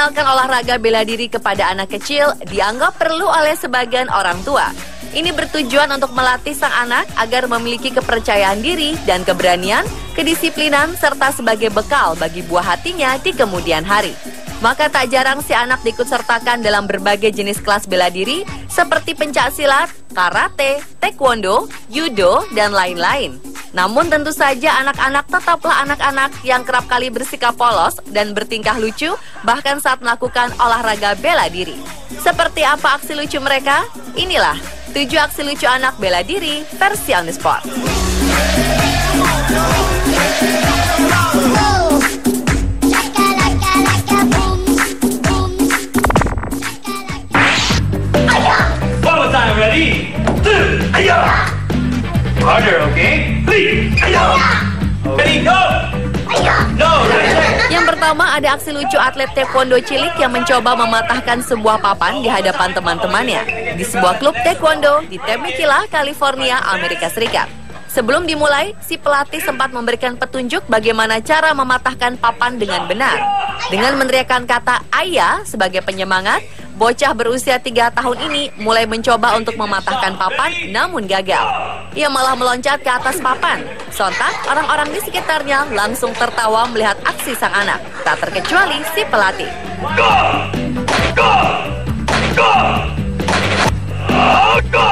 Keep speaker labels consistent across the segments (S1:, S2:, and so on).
S1: Memperkenalkan olahraga bela diri kepada anak kecil dianggap perlu oleh sebagian orang tua. Ini bertujuan untuk melatih sang anak agar memiliki kepercayaan diri dan keberanian, kedisiplinan, serta sebagai bekal bagi buah hatinya di kemudian hari. Maka tak jarang si anak diikutsertakan dalam berbagai jenis kelas bela diri seperti pencaksilat, karate, taekwondo, judo, dan lain-lain. Namun tentu saja anak-anak tetaplah anak-anak yang kerap kali bersikap polos dan bertingkah lucu bahkan saat melakukan olahraga bela diri. Seperti apa aksi lucu mereka? Inilah 7 aksi lucu anak bela diri versi On The Spot.
S2: Ready? Ayah! Harder, okay? Please! Ayah! Ready, go! No,
S1: Yang pertama ada aksi lucu atlet taekwondo cilik yang mencoba mematahkan sebuah papan di hadapan teman-temannya di sebuah klub taekwondo di Temecula, California, Amerika Serikat. Sebelum dimulai, si pelatih sempat memberikan petunjuk bagaimana cara mematahkan papan dengan benar. Dengan meneriakkan kata ayah sebagai penyemangat, bocah berusia 3 tahun ini mulai mencoba untuk mematahkan papan namun gagal. Ia malah meloncat ke atas papan. Sontak, orang-orang di sekitarnya langsung tertawa melihat aksi sang anak. Tak terkecuali si pelatih.
S2: Go! Go! Go! Oh, go!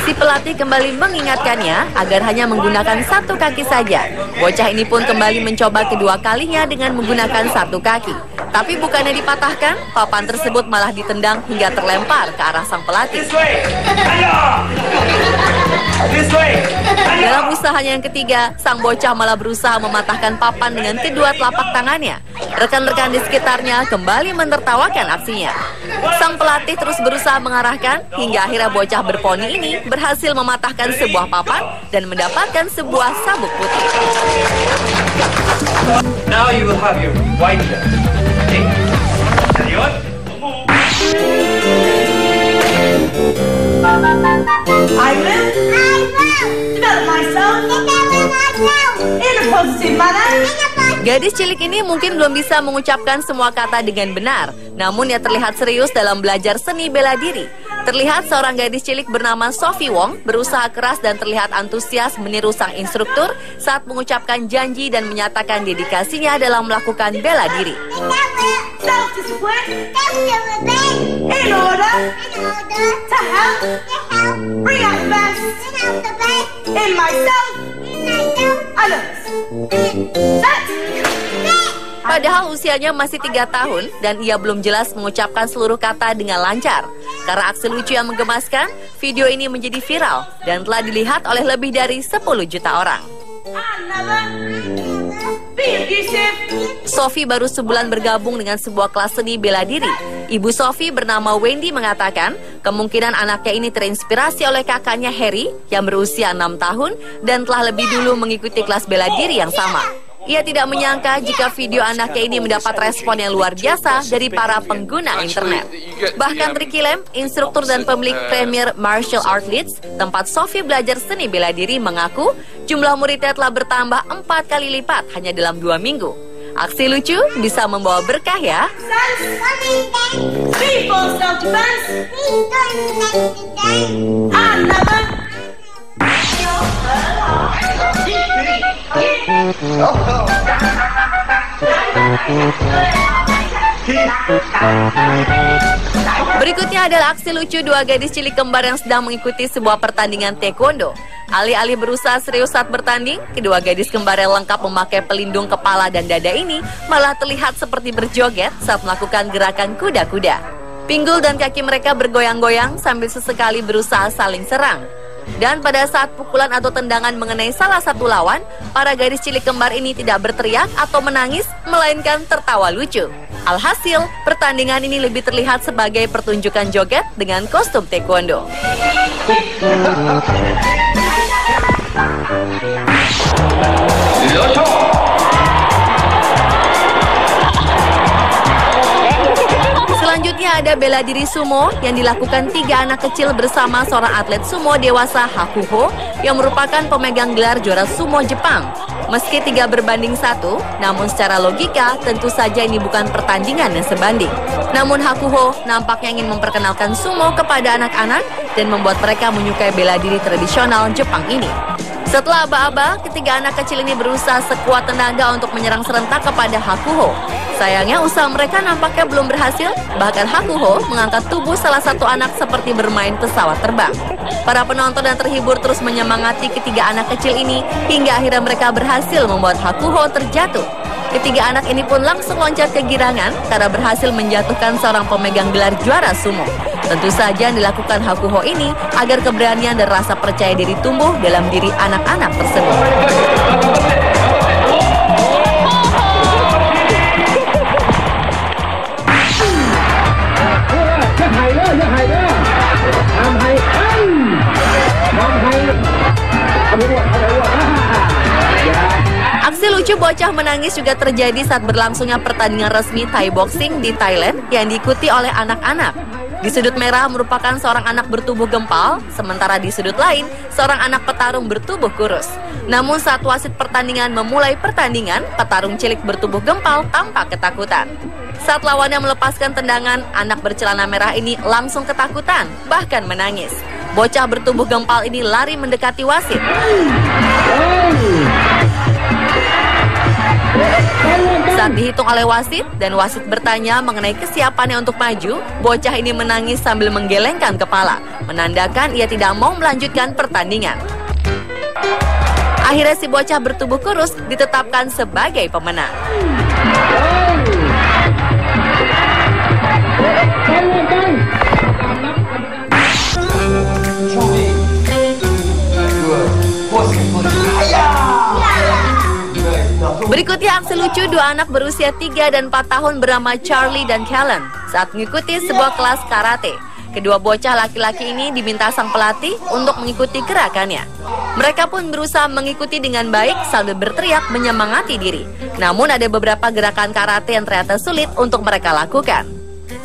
S1: Si pelatih kembali mengingatkannya agar hanya menggunakan satu kaki saja. Bocah ini pun kembali mencoba kedua kalinya dengan menggunakan satu kaki. Tapi bukannya dipatahkan, papan tersebut malah ditendang hingga terlempar ke arah sang pelatih. Dalam usahanya yang ketiga, sang bocah malah berusaha mematahkan papan dengan kedua telapak tangannya. Rekan-rekan di sekitarnya kembali menertawakan aksinya. Sang pelatih terus berusaha mengarahkan hingga akhirnya bocah berponi ini berhasil mematahkan sebuah papan dan mendapatkan sebuah sabuk putih.
S2: Now you will have your white belt. Okay. Ayun.
S3: I will develop myself in a positive manner.
S1: Gadis cilik ini mungkin belum bisa mengucapkan semua kata dengan benar, namun ia terlihat serius dalam belajar seni bela diri. Terlihat seorang gadis cilik bernama Sophie Wong berusaha keras dan terlihat antusias meniru sang instruktur saat mengucapkan janji dan menyatakan dedikasinya dalam melakukan bela diri.
S3: Self-discipline in order to help bring out the best in myself and others.
S1: Padahal usianya masih 3 tahun dan ia belum jelas mengucapkan seluruh kata dengan lancar. Karena aksi lucu yang menggemaskan, video ini menjadi viral dan telah dilihat oleh lebih dari 10 juta orang. Sophie baru sebulan bergabung dengan sebuah kelas seni bela diri. Ibu Sophie bernama Wendy mengatakan kemungkinan anaknya ini terinspirasi oleh kakaknya Harry yang berusia 6 tahun dan telah lebih dulu mengikuti kelas bela diri yang sama. Ia tidak menyangka jika video anaknya ini mendapat respon yang luar biasa dari para pengguna internet. Bahkan Ricky Lam, instruktur dan pemilik Premier Martial Arts, tempat Sophie belajar seni bela diri, mengaku jumlah muridnya telah bertambah 4 kali lipat hanya dalam 2 minggu. Aksi lucu bisa membawa berkah ya. Berikutnya adalah aksi lucu 2 gadis cilik kembar yang sedang mengikuti sebuah pertandingan taekwondo. Alih-alih berusaha serius saat bertanding, kedua gadis kembar yang lengkap memakai pelindung kepala dan dada ini malah terlihat seperti berjoget saat melakukan gerakan kuda-kuda. Pinggul dan kaki mereka bergoyang-goyang sambil sesekali berusaha saling serang. Dan pada saat pukulan atau tendangan mengenai salah satu lawan, para gadis cilik kembar ini tidak berteriak atau menangis, melainkan tertawa lucu. Alhasil, pertandingan ini lebih terlihat sebagai pertunjukan joget dengan kostum taekwondo. Selanjutnya ada bela diri sumo yang dilakukan 3 anak kecil bersama seorang atlet sumo dewasa Hakuho yang merupakan pemegang gelar juara sumo Jepang. Meski 3-1, namun secara logika tentu saja ini bukan pertandingan yang sebanding. Namun Hakuho nampaknya ingin memperkenalkan sumo kepada anak-anak dan membuat mereka menyukai bela diri tradisional Jepang ini. Setelah aba-aba, ketiga anak kecil ini berusaha sekuat tenaga untuk menyerang serentak kepada Hakuho. Sayangnya usaha mereka nampaknya belum berhasil, bahkan Hakuho mengangkat tubuh salah satu anak seperti bermain pesawat terbang. Para penonton yang terhibur terus menyemangati ketiga anak kecil ini hingga akhirnya mereka berhasil membuat Hakuho terjatuh. Ketiga anak ini pun langsung loncat kegirangan karena berhasil menjatuhkan seorang pemegang gelar juara sumo. Tentu saja yang dilakukan Hakuho ini agar keberanian dan rasa percaya diri tumbuh dalam diri anak-anak tersebut. Aksi lucu bocah menangis juga terjadi saat berlangsungnya pertandingan resmi Thai Boxing di Thailand yang diikuti oleh anak-anak. Di sudut merah merupakan seorang anak bertubuh gempal, sementara di sudut lain seorang anak petarung bertubuh kurus. Namun saat wasit pertandingan memulai pertandingan, petarung cilik bertubuh gempal tampak ketakutan. Saat lawannya melepaskan tendangan, anak bercelana merah ini langsung ketakutan, bahkan menangis. Bocah bertubuh gempal ini lari mendekati wasit. Saat dihitung oleh wasit dan wasit bertanya mengenai kesiapannya untuk maju, bocah ini menangis sambil menggelengkan kepala, menandakan ia tidak mau melanjutkan pertandingan. Akhirnya si bocah bertubuh kurus ditetapkan sebagai pemenang. Berikutnya aksi lucu dua anak berusia 3 dan 4 tahun bernama Charlie dan Kellen saat mengikuti sebuah kelas karate. Kedua bocah laki-laki ini diminta sang pelatih untuk mengikuti gerakannya. Mereka pun berusaha mengikuti dengan baik sambil berteriak menyemangati diri. Namun ada beberapa gerakan karate yang ternyata sulit untuk mereka lakukan.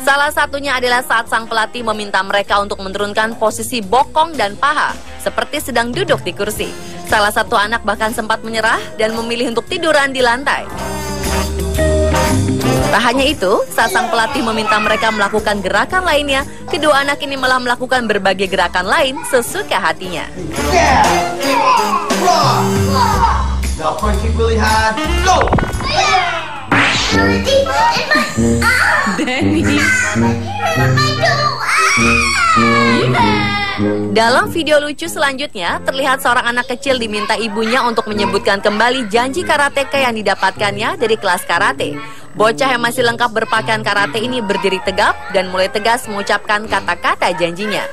S1: Salah satunya adalah saat sang pelatih meminta mereka untuk menurunkan posisi bokong dan paha, seperti sedang duduk di kursi. Salah satu anak bahkan sempat menyerah dan memilih untuk tiduran di lantai. Tak hanya itu, saat sang pelatih meminta mereka melakukan gerakan lainnya, kedua anak ini malah melakukan berbagai gerakan lain sesuka hatinya. Dalam video lucu selanjutnya, terlihat seorang anak kecil diminta ibunya untuk menyebutkan kembali janji karateka yang didapatkannya dari kelas karate. Bocah yang masih lengkap berpakaian karate ini berdiri tegap dan mulai tegas mengucapkan kata-kata janjinya.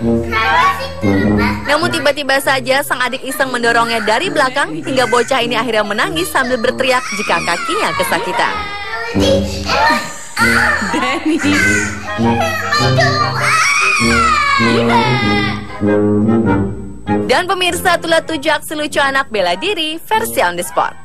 S1: Namun tiba-tiba saja sang adik iseng mendorongnya dari belakang hingga bocah ini akhirnya menangis sambil berteriak jika kakinya kesakitan. Dan pemirsa, itulah 7 aksi lucu anak bela diri versi on the spot.